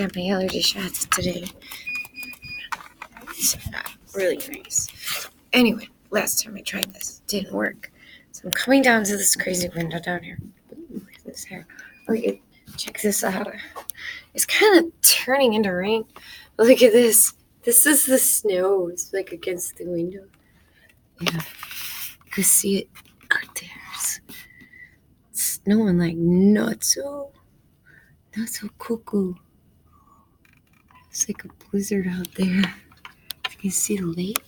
got my allergy shots today. It's really nice. Anyway, last time I tried this, it didn't work. So I'm coming down to this crazy window down here. Ooh, look at this hair. Okay, check this out. It's kind of turning into rain. Look at this. This is the snow. It's like against the window. Yeah, you can see it out there. It's snowing like nuts. Not so cuckoo. It's like a blizzard out there. You can see the lake.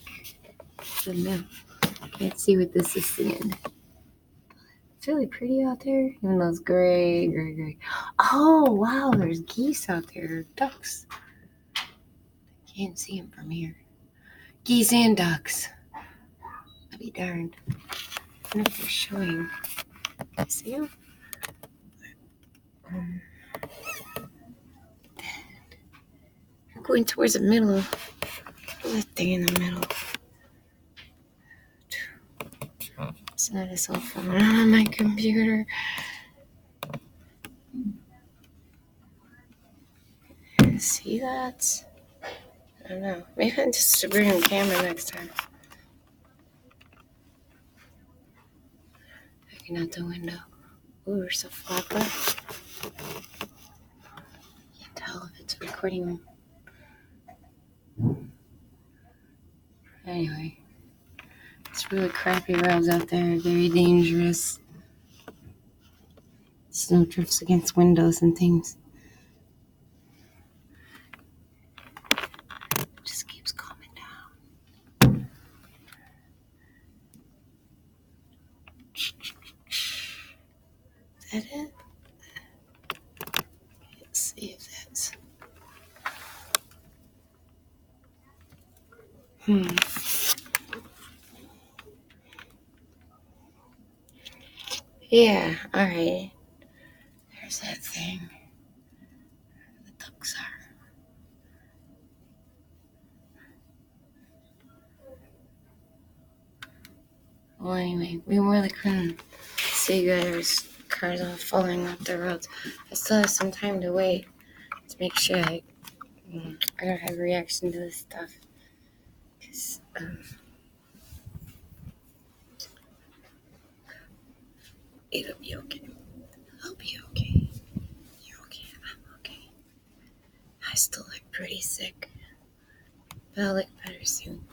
I don't know. Can't see what this is seeing. It's really pretty out there, even though it's gray. Oh, wow, there's geese out there. Ducks. Can't see them from here. Geese and ducks. I'll be darned. I don't know if they're showing. See them? We're going towards the middle. That thing in the middle. It's not a cell phone on my computer. See that? I don't know. Maybe I'm just to bring a camera next time. Looking out the window. Ooh, there's a flapper. Can't tell if it's recording. Anyway, it's really crappy roads out there. Very dangerous. Snow drifts against windows and things. It just keeps calming down. Is that it? Let's see if that's... Yeah, alright. There's that thing. The ducks are. Well, anyway, we really couldn't see there's cars all falling off the roads. I still have some time to wait to make sure I don't have a reaction to this stuff. Because, it'll be okay. I'll be okay. You're okay. I'm okay. I still look pretty sick. But I'll look better soon.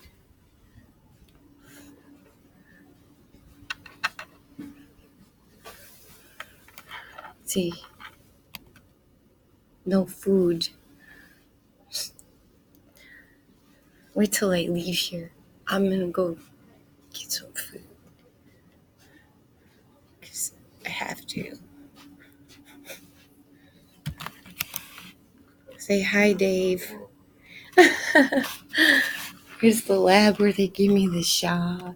See, no food. Wait till I leave here. I'm gonna go get some food. Because I have to. Say hi, Dave. Here's the lab where they give me the shot.